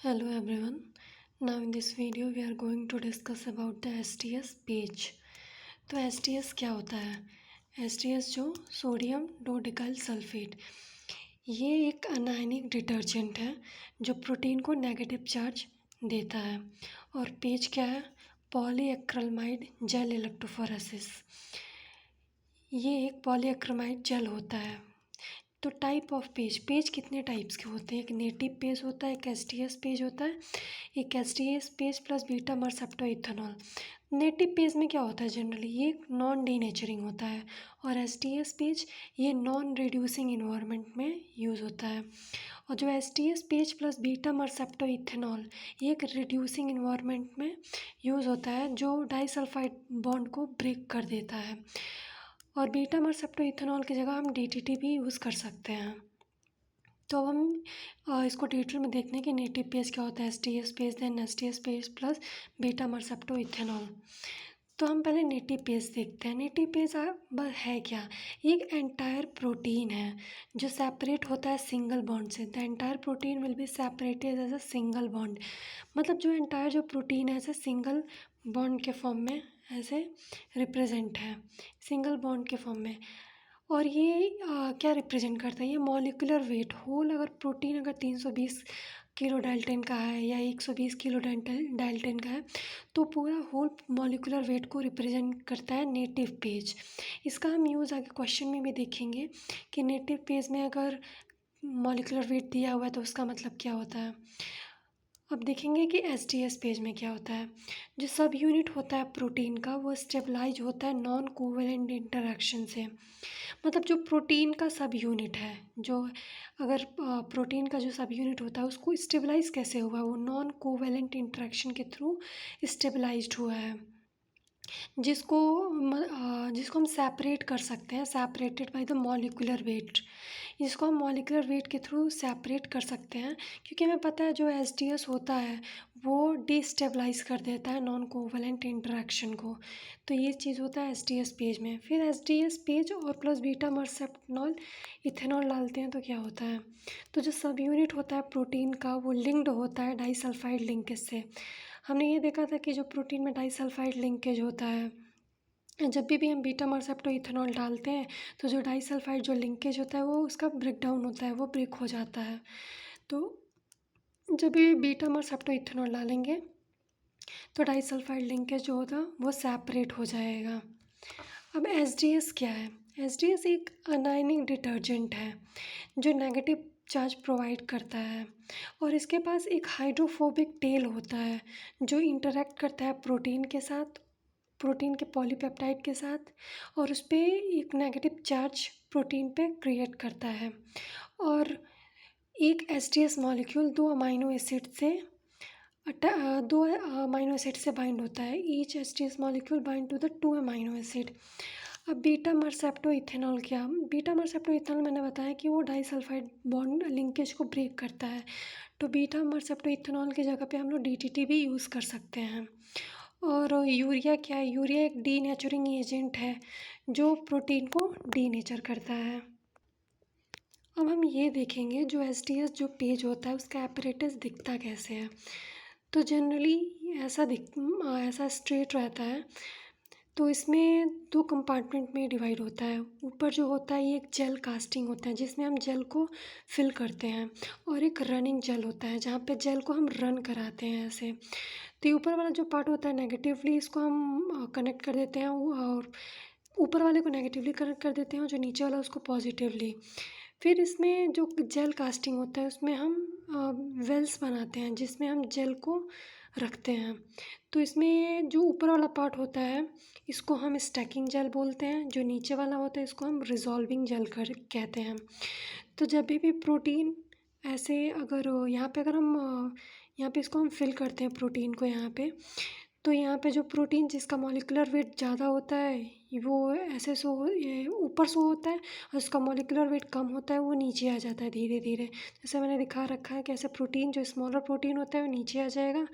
Hello everyone. Now in this video we are going to discuss about the STS page. तो STS क्या होता है? STS जो sodium डोडिकाइल sulphate, ये एक अनायनिक डिटर्जेंट है जो प्रोटीन को नेगेटिव चार्ज देता है। और पेज क्या है? Polyacrylamide gel electrophoresis. ये एक पॉलीएक्रिलामाइड जेल होता है। तो टाइप ऑफ पेज कितने टाइप्स के होते हैं? एक नेटिव पेज होता है, एक एसटीएस पेज होता है, एक SDS PAGE plus beta mercapto ethanol. Native PAGE में क्या होता है? जनरली ये नॉन डीनेचरिंग होता है, और एसटीएस पेज ये नॉन रिड्यूसिंग इन्वायरमेंट में यूज़ होता है। और जो SDS PAGE plus beta mercapto ethanol ये एक रिड्यूसिंग इन्वायरमेंट में यूज़ होता है, जो डाइसल्फाइड बॉन्ड को ब्रेक कर देता है। और बीटा मर्सेप्टो इथेनॉल की जगह हम डीटीटी भी यूज़ कर सकते हैं। तो अब हम इसको डिटेल में देखने कि नेटिव पेज क्या होता है, SDS PAGE then SDS PAGE plus beta mercapto ethanol. तो हम पहले नेटिव पेज देखते हैं। नेटिव पेज है क्या? एक एंटायर प्रोटीन है जो सेपरेट होता है सिंगल बॉन्ड से। The entire protein will be separated as a single bond. मतलब जो एंटायर जो प्रोटीन है ऐसे सिंगल बॉन्ड के फॉर्म में ऐसे रिप्रेजेंट है, सिंगल बॉन्ड के फॉर्म में। और ये क्या रिप्रेजेंट करता है? ये मॉलिक्यूलर वेट होल, अगर प्रोटीन अगर 320 किलो डाल्टन का है या 120 किलो डाल्टन का है, तो पूरा होल मॉलिक्यूलर वेट को रिप्रेजेंट करता है नेटिव पेज। इसका हम यूज़ आगे क्वेश्चन में भी देखेंगे कि नेटिव पेज में अगर मॉलिक्यूलर वेट दिया हुआ है तो उसका मतलब क्या होता है। अब देखेंगे कि एसटीएस पेज में क्या होता है। जो सब यूनिट होता है प्रोटीन का वो स्टेबलाइज होता है नॉन कोवेलेंट इंटरेक्शन से। मतलब जो प्रोटीन का सब यूनिट है, जो अगर प्रोटीन का जो सब यूनिट होता है उसको स्टेबलाइज कैसे हुआ? वो नॉन कोवेलेंट इंटरेक्शन के थ्रू स्टेबलाइज्ड हुआ है, जिसको हम सेपरेट कर सकते हैं, separated by the molecular weight. इसको हम मॉलिक्यूलर वेट के थ्रू सेपरेट कर सकते हैं, क्योंकि हमें पता है जो एसटीएस होता है वो डिस्टेबलाइज कर देता है नॉन कोवेलेंट इंटरेक्शन को। तो ये चीज़ होता है एसटीएस पेज में। फिर एसटीएस पेज और प्लस बीटा मर्सेप्टनॉल इथेनॉल डालते हैं तो क्या होता है? तो जो सब यूनिट होता है प्रोटीन का वो लिंक्ड होता है डाइसल्फाइड लिंकेज से। हमने ये देखा था कि जो प्रोटीन में डाइसल्फाइड लिंकेज होता है, जब भी हम बीटा मर्सेप्टो इथेनॉल डालते हैं तो जो डाइसल्फाइड जो लिंकेज होता है वो उसका ब्रेक डाउन होता है, वो ब्रेक हो जाता है। तो जब भी बीटा मर्सेप्टो इथेनॉल डालेंगे तो डाइसल्फाइड लिंकेज जो होता है वो सेपरेट हो जाएगा। अब एसडीएस क्या है? एसडीएस एक अनायनिक डिटर्जेंट है जो नेगेटिव चार्ज प्रोवाइड करता है, और इसके पास एक हाइड्रोफोबिक टेल होता है जो इंटरेक्ट करता है प्रोटीन के साथ, प्रोटीन के पॉलीपेप्टाइड के साथ, और उस पर एक नेगेटिव चार्ज प्रोटीन पे क्रिएट करता है। और एक एसटीएस मॉलिक्यूल दो अमाइनो एसिड से बाइंड होता है। Each STS molecule bind to the 2 amino acid. अब बीटा मर्सेप्टो इथेनॉल क्या? बीटा मर्सेप्टो इथेनॉल मैंने बताया कि वो डाइसल्फाइड बॉन्ड लिंकेज को ब्रेक करता है। तो बीटा मर्सेप्टो इथेनॉल की जगह पे हम लोग डीटीटी भी यूज़ कर सकते हैं। और यूरिया क्या है? यूरिया एक डीनेचरिंग एजेंट है जो प्रोटीन को डीनेचर करता है। अब हम ये देखेंगे जो एसटीएस जो पेज होता है उसका एपरेटस दिखता कैसे है। तो जनरली ऐसा स्ट्रेट रहता है। तो इसमें 2 कंपार्टमेंट में डिवाइड होता है। ऊपर जो होता है ये एक जेल कास्टिंग होता है जिसमें हम जेल को फिल करते हैं, और एक रनिंग जेल होता है जहाँ पे जेल को हम रन कराते हैं ऐसे। तो ये ऊपर वाला जो पार्ट होता है नेगेटिवली इसको हम कनेक्ट कर देते हैं, और ऊपर वाले को नेगेटिवली कनेक्ट कर देते हैं और जो नीचे वाला उसको पॉजिटिवली। फिर इसमें जो जेल कास्टिंग होता है उसमें हम वेल्स बनाते हैं जिसमें हम जेल को रखते हैं। तो इसमें जो ऊपर वाला पार्ट होता है इसको हम स्टैकिंग जेल बोलते हैं, जो नीचे वाला होता है इसको हम रिजॉल्विंग जेल कहते हैं। तो जब भी प्रोटीन ऐसे अगर यहाँ पे अगर हम यहाँ पे इसको हम फिल करते हैं प्रोटीन को यहाँ पे, तो यहाँ पे जो प्रोटीन जिसका मॉलिक्यूलर वेट ज़्यादा होता है वो ऐसे ये ऊपर सो होता है, और उसका मॉलिक्यूलर वेट कम होता है वो नीचे आ जाता है धीरे धीरे। जैसे मैंने दिखा रखा है कि ऐसे प्रोटीन जो स्मॉलर प्रोटीन होता है वो नीचे आ जाएगा,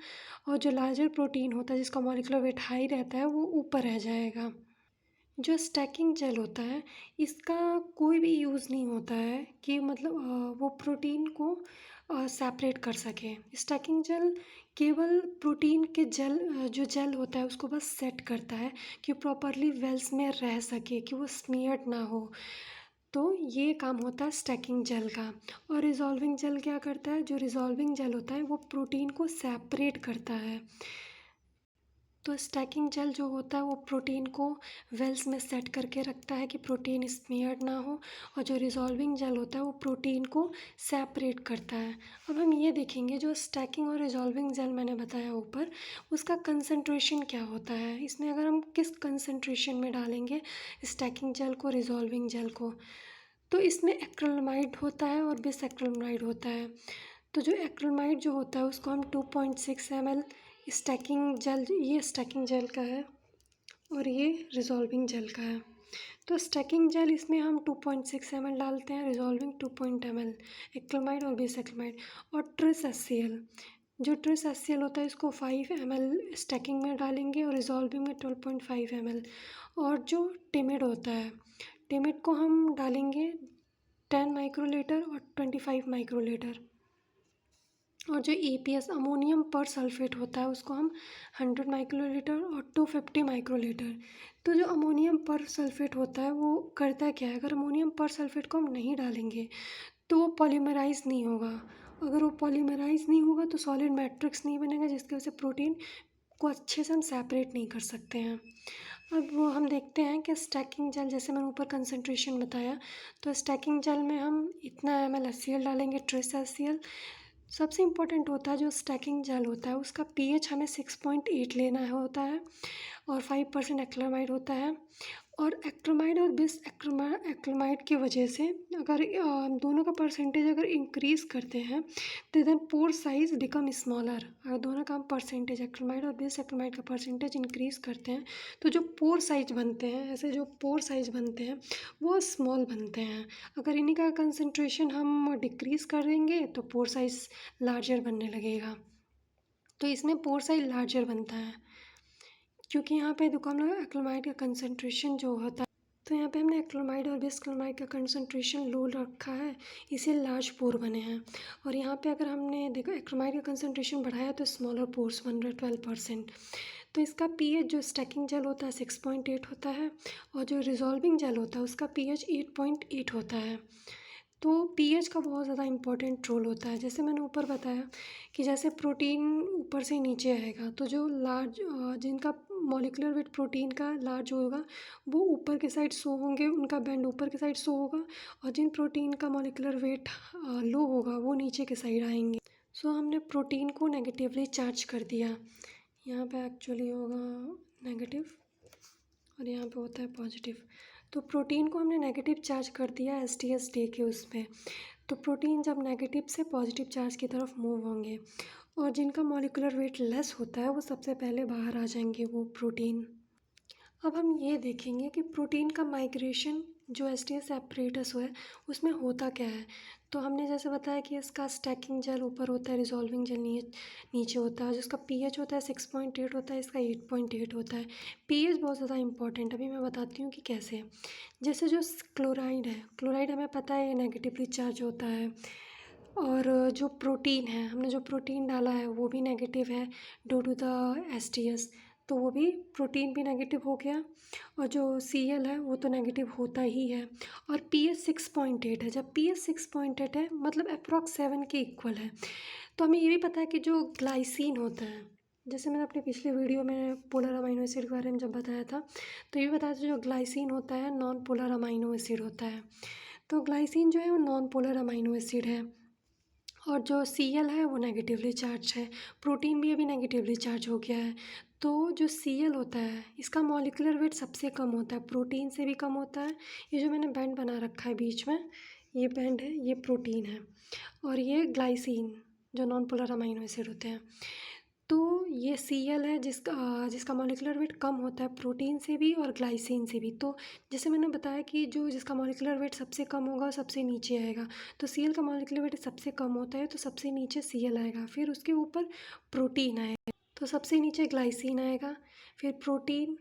और जो लार्जर प्रोटीन होता है जिसका मॉलिक्यूलर वेट हाई रहता है वो ऊपर रह जाएगा। जो स्टैकिंग जेल होता है इसका कोई भी यूज़ नहीं होता है कि मतलब वो प्रोटीन को सेपरेट कर सके। स्टैकिंग जेल केवल प्रोटीन के जेल जो जेल होता है उसको बस सेट करता है कि प्रॉपरली वेल्स में रह सके, कि वो स्मीयर्ड ना हो। तो ये काम होता है स्टैकिंग जेल का। और रिजॉल्विंग जेल क्या करता है? जो रिजॉल्विंग जेल होता है वो प्रोटीन को सेपरेट करता है। तो स्टैकिंग जेल जो होता है वो प्रोटीन को वेल्स में सेट करके रखता है कि प्रोटीन स्मीयर्ड ना हो, और जो रिजॉल्विंग जेल होता है वो प्रोटीन को सेपरेट करता है। अब हम ये देखेंगे जो स्टैकिंग और रिजॉल्विंग जेल मैंने बताया ऊपर, उसका कंसंट्रेशन क्या होता है। इसमें अगर हम किस कंसंट्रेशन में डालेंगे स्टैकिंग जेल को, रिजॉल्विंग जेल को, तो इसमें एक्रिलामाइड होता है और बिसएक्रिलामाइड होता है। तो जो एक्रिलामाइड जो होता है उसको हम 2.6 ml स्टैकिंग जेल, ये स्टैकिंग जेल का है और ये रिजॉल्विंग जेल का है। तो स्टैकिंग जेल इसमें हम 2.6 ml डालते हैं, रिजॉल्विंग 2 ml, एक्रिलामाइड और बिसएक्रिलामाइड। और ट्रिस HCl, जो ट्रिस HCl होता है इसको 5 ml स्टैकिंग में डालेंगे और रिजॉल्विंग में 12.5 ml। और जो टिमिड होता है, टिमिड को हम डालेंगे 10 माइक्रोलीटर और 25 माइक्रोलीटर। और जो EPS अमोनियम पर सल्फेट होता है उसको हम 100 माइक्रोलीटर और 250 माइक्रोलीटर। तो जो अमोनियम पर सल्फेट होता है वो करता क्या है? अगर अमोनियम पर सल्फेट को हम नहीं डालेंगे तो वो पॉलीमराइज़ नहीं होगा। अगर वो पॉलीमराइज़ नहीं होगा तो सॉलिड मैट्रिक्स नहीं बनेगा, जिसकी वजह से प्रोटीन को अच्छे से हम सेपरेट नहीं कर सकते हैं। अब वो हम देखते हैं कि स्टैकिंग जेल, जैसे मैंने ऊपर कंसंट्रेशन बताया, तो स्टैकिंग जेल में हम इतना ml HCl डालेंगे, ट्रेस HCl। सबसे इम्पोर्टेंट होता है जो स्टैकिंग जेल होता है उसका pH हमें 6.8 लेना होता है, और 5% एक्रिलामाइड होता है। और एक्रिलामाइड और बिस एक्रिलामाइड की वजह से अगर दोनों का परसेंटेज अगर इंक्रीज़ करते हैं तो देन पोर साइज़ बिकम स्मॉलर। अगर दोनों का हम परसेंटेज एक्रिलामाइड और बिस एक्रिलामाइड का परसेंटेज इंक्रीज़ करते हैं तो जो पोर साइज बनते हैं, ऐसे जो पोर साइज बनते हैं वो स्मॉल बनते हैं। अगर इन्हीं का कंसंट्रेशन हम डिक्रीज़ करेंगे तो पोर साइज लार्जर बनने लगेगा। तो इसमें पोर साइज लार्जर बनता है क्योंकि यहाँ पे देखो हम लोग एक्रिलामाइड का कंसंट्रेशन जो होता है, तो यहाँ पे हमने एक्रिलामाइड और बिसक्रिलामाइड का कंसंट्रेशन लो रखा है, इसे लार्ज पोर बने हैं। और यहाँ पे अगर हमने देखो एक्रिलामाइड का कंसंट्रेशन बढ़ाया तो स्मॉलर पोर्स बन रहे 12%। तो इसका pH जो स्टैकिंग जेल होता है 6.8 होता है, और जो रिजॉल्विंग जेल होता है उसका pH 8.8 होता है। तो pH का बहुत ज़्यादा इम्पोर्टेंट रोल होता है। जैसे मैंने ऊपर बताया कि जैसे प्रोटीन ऊपर से नीचे आएगा तो जो लार्ज जिनका मॉलिक्यूलर वेट प्रोटीन का लार्ज होगा वो ऊपर के साइड शो होंगे, उनका बैंड ऊपर के साइड शो होगा, और जिन प्रोटीन का मॉलिक्यूलर वेट लो होगा वो नीचे के साइड आएंगे। सो हमने प्रोटीन को नेगेटिवली चार्ज कर दिया, यहाँ पे एक्चुअली होगा नेगेटिव और यहाँ पे होता है पॉजिटिव। तो प्रोटीन को हमने नेगेटिव चार्ज कर दिया STS डे के उसमें। तो प्रोटीन जब नेगेटिव से पॉजिटिव चार्ज की तरफ मूव होंगे, और जिनका मॉलिक्यूलर वेट लेस होता है वो सबसे पहले बाहर आ जाएंगे, वो प्रोटीन। अब हम ये देखेंगे कि प्रोटीन का माइग्रेशन जो STS एपरेटस है उसमें होता क्या है। तो हमने जैसे बताया कि इसका स्टैकिंग जेल ऊपर होता है, रिजॉल्विंग जेल नीचे होता है, जिसका pH होता है 6.8 होता है, इसका 8.8 होता है। pH बहुत ज़्यादा इंपॉर्टेंट, अभी मैं बताती हूँ कि कैसे। जैसे जो क्लोराइड है, क्लोराइड हमें पता है ये नेगेटिवली चार्ज होता है, और जो प्रोटीन है, हमने जो प्रोटीन डाला है वो भी नेगेटिव है ड्यू टू द STS, तो वो भी प्रोटीन भी नेगेटिव हो गया। और जो Cl है वो तो नेगेटिव होता ही है। और pH 6.8 है, जब pH 6.8 है मतलब अप्रॉक्स 7 के इक्वल है। तो हमें ये भी पता है कि जो ग्लाइसिन होता है, जैसे मैंने अपनी पिछली वीडियो में पोलर अमाइनो एसिड के बारे में जब बताया था तो ये भी बताया था जो ग्लाइसिन होता है नॉन पोलर अमाइनो एसिड होता है। तो ग्लाइसिन जो है वो नॉन पोलर अमाइनो एसिड है, और जो Cl है वो नेगेटिवली चार्ज है, प्रोटीन भी अभी नेगेटिवली चार्ज हो गया है। तो जो Cl होता है इसका मॉलिक्यूलर वेट सबसे कम होता है, प्रोटीन से भी कम होता है। ये जो मैंने बैंड बना रखा है बीच में, ये बैंड है, ये प्रोटीन है, और ये ग्लाइसिन जो नॉन पोलर अमाइनो एसिड होते हैं। तो ये Cl है जिसका मॉलिक्यूलर वेट कम होता है प्रोटीन से भी और ग्लाइसिन से भी। तो जैसे मैंने बताया कि जो जिसका मॉलिक्यूलर वेट सबसे कम होगा वो सबसे नीचे आएगा, तो Cl का मॉलिक्यूलर वेट सबसे कम होता है तो सबसे नीचे Cl आएगा, फिर उसके ऊपर प्रोटीन आएगा, तो सबसे नीचे ग्लाइसिन आएगा, फिर प्रोटीन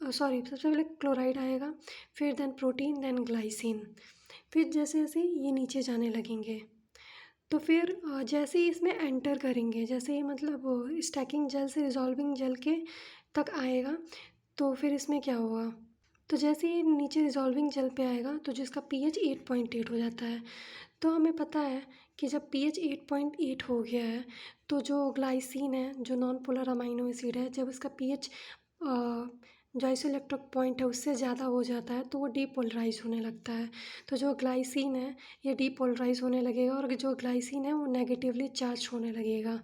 सबसे पहले क्लोराइड आएगा, फिर देन प्रोटीन, देन ग्लाइसिन, फिर जैसे जैसे ये नीचे जाने लगेंगे। तो फिर जैसे ही इसमें एंटर करेंगे, जैसे ही मतलब स्टैकिंग जेल से रिजॉल्विंग जेल के तक आएगा, तो फिर इसमें क्या होगा, तो जैसे ही नीचे रिजॉल्विंग जेल पे आएगा तो जिसका पीएच 8.8 हो जाता है। तो हमें पता है कि जब पीएच 8.8 हो गया है तो जो ग्लाइसिन है, जो नॉन पोलर अमाइनो एसिड है, जब इसका पीएच जो आइसोइलेक्ट्रिक पॉइंट है उससे ज़्यादा हो जाता है तो वो डीपोलराइज होने लगता है। तो जो ग्लाइसिन है ये डीपोलराइज होने लगेगा और जो ग्लाइसिन है वो नेगेटिवली चार्ज होने लगेगा।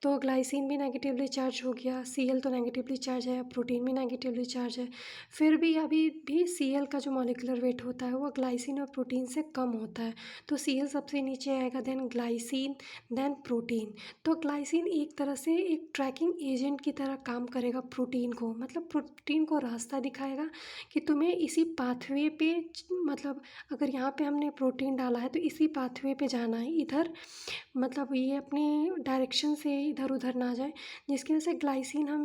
तो ग्लाइसिन भी नेगेटिवली चार्ज हो गया, Cl तो नेगेटिवली चार्ज है, प्रोटीन भी नेगेटिवली चार्ज है। फिर भी अभी भी Cl का जो मॉलिक्यूलर वेट होता है वो ग्लाइसिन और प्रोटीन से कम होता है। तो Cl सबसे नीचे आएगा, देन ग्लाइसिन, देन प्रोटीन। तो ग्लाइसिन एक तरह से एक ट्रैकिंग एजेंट की तरह काम करेगा प्रोटीन को, मतलब प्रोटीन को रास्ता दिखाएगा कि तुम्हें इसी पाथवे पे, मतलब अगर यहाँ पे हमने प्रोटीन डाला है तो इसी पाथवे पे जाना है, इधर मतलब ये अपने डायरेक्शन से इधर उधर ना जाए, जिसकी वजह से ग्लाइसिन हम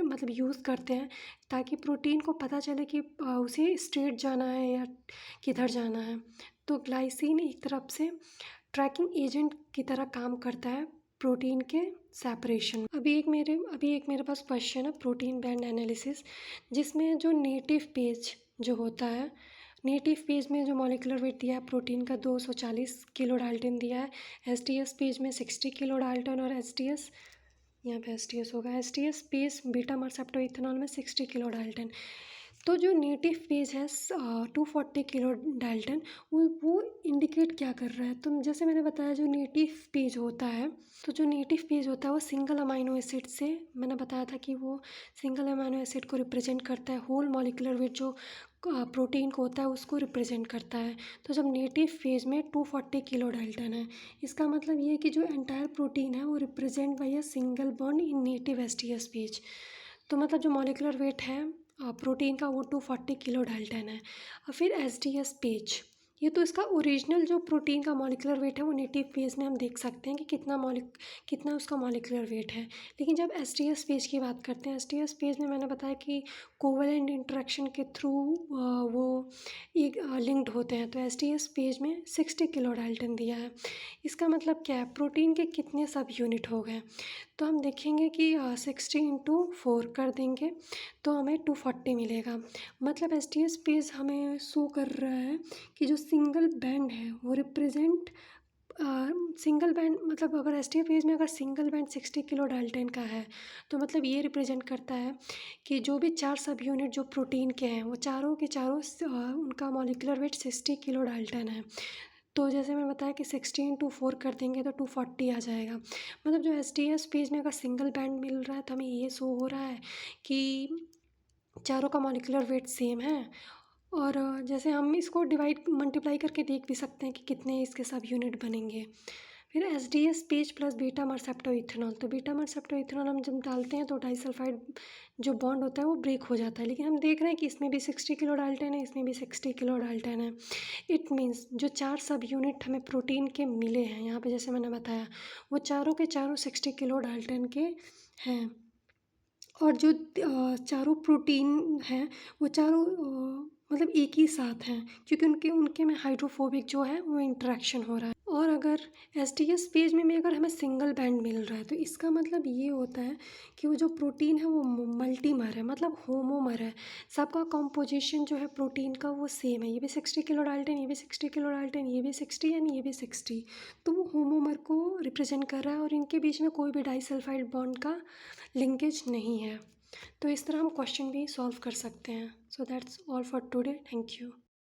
मतलब यूज़ करते हैं ताकि प्रोटीन को पता चले कि उसे स्ट्रेट जाना है या किधर जाना है। तो ग्लाइसिन एक तरफ से ट्रैकिंग एजेंट की तरह काम करता है प्रोटीन के सेपरेशन। अभी एक मेरे पास क्वेश्चन है प्रोटीन बैंड एनालिसिस, जिसमें जो नेटिव पेज जो होता है, नेटिव पेज में जो मॉलिक्यूलर वेट दिया है प्रोटीन का 240 किलो डाल्टन दिया है, एसटीएस पेज में 60 किलो डाल्टन, और एसटीएस यहाँ पे एसटीएस होगा, STS page beta mercapto ethanol में 60 किलो डाल्टन। तो जो नेटिव पेज है 240 किलो डाल्टन, वो इंडिकेट क्या कर रहा है, तो जैसे मैंने बताया जो नेटिव पेज होता है, तो जो नेटिव पेज होता है वो सिंगल अमाइनो एसिड से, मैंने बताया था कि वो सिंगल अमाइनो एसिड को रिप्रेजेंट करता है, होल मॉलिक्यूलर वेट जो प्रोटीन को होता है उसको रिप्रेजेंट करता है। तो जब नेटिव फेज में 240 किलो डाल्टन है, इसका मतलब ये है कि जो एंटायर प्रोटीन है वो represent by a single bond in native STS page. तो मतलब जो मॉलिक्यूलर वेट है प्रोटीन का वो 240 किलो डाल्टन है। और फिर एसटीएस पेज, ये तो इसका ओरिजिनल जो प्रोटीन का मॉलिक्यूलर वेट है वो नेटिव पेज में हम देख सकते हैं कि कितना उसका मॉलिक्यूलर वेट है। लेकिन जब एसटीएस पेज की बात करते हैं, एसटीएस पेज में मैंने बताया कि कोवलेंट इंटरेक्शन के थ्रू वो एक लिंक्ड होते हैं। तो एसटीएस पेज में 60 किलो डाल्टन दिया है। इसका मतलब क्या है, प्रोटीन के कितने सब यूनिट हो गए, तो हम देखेंगे कि 60 इंटू 4 कर देंगे तो हमें 240 मिलेगा। मतलब एसटीएस पेज हमें शो कर रहा है कि जो सिंगल बैंड है वो रिप्रेजेंट सिंगल बैंड, मतलब अगर एसटीएस पेज में अगर सिंगल बैंड 60 किलो डाल्टन का है तो मतलब ये रिप्रेजेंट करता है कि जो भी 4 सब यूनिट जो प्रोटीन के हैं वो चारों के चारों उनका मॉलिक्यूलर वेट 60 किलो डाल्टन है। तो जैसे मैं बताया कि 60 इंटू 4 कर देंगे तो 240 आ जाएगा। मतलब जो एसटीएस पेज में अगर सिंगल बैंड मिल रहा है तो हमें ये शो हो रहा है कि चारों का मॉलिक्यूलर वेट सेम है। और जैसे हम इसको डिवाइड मल्टीप्लाई करके देख भी सकते हैं कि कितने इसके सब यूनिट बनेंगे। फिर SDS PAGE plus beta mercapto ethanol, तो बीटा मर्सेप्टो इथेनॉल हम जब डालते हैं तो डाइसल्फाइड जो बॉन्ड होता है वो ब्रेक हो जाता है। लेकिन हम देख रहे हैं कि इसमें भी 60 किलो डाल्टन है, इसमें भी 60 किलो डाल्टन है। इट मीन्स जो 4 सब यूनिट हमें प्रोटीन के मिले हैं यहाँ पे, जैसे मैंने बताया वो चारों के चारों 60 किलो डाल्टन के हैं। और जो चारों प्रोटीन हैं वो चारों मतलब एक ही साथ हैं, क्योंकि उनके उनके में हाइड्रोफोबिक जो है वो इंटरेक्शन हो रहा है। और अगर एसटीएस पेज में भी अगर हमें सिंगल बैंड मिल रहा है तो इसका मतलब ये होता है कि वो जो प्रोटीन है वो मल्टीमर है, मतलब होमोमर है। सबका कॉम्पोजिशन जो है प्रोटीन का वो सेम है, ये भी 60 किलो डाल्टन, ये भी 60 किलो डाल्टन, ये भी 60 यानी ये भी 60। तो वो होमोमर को रिप्रेजेंट कर रहा है और इनके बीच में कोई भी डाइसल्फाइड बॉन्ड का लिंकेज नहीं है। तो इस तरह हम क्वेश्चन भी सॉल्व कर सकते हैं। So that's all for today, thank you.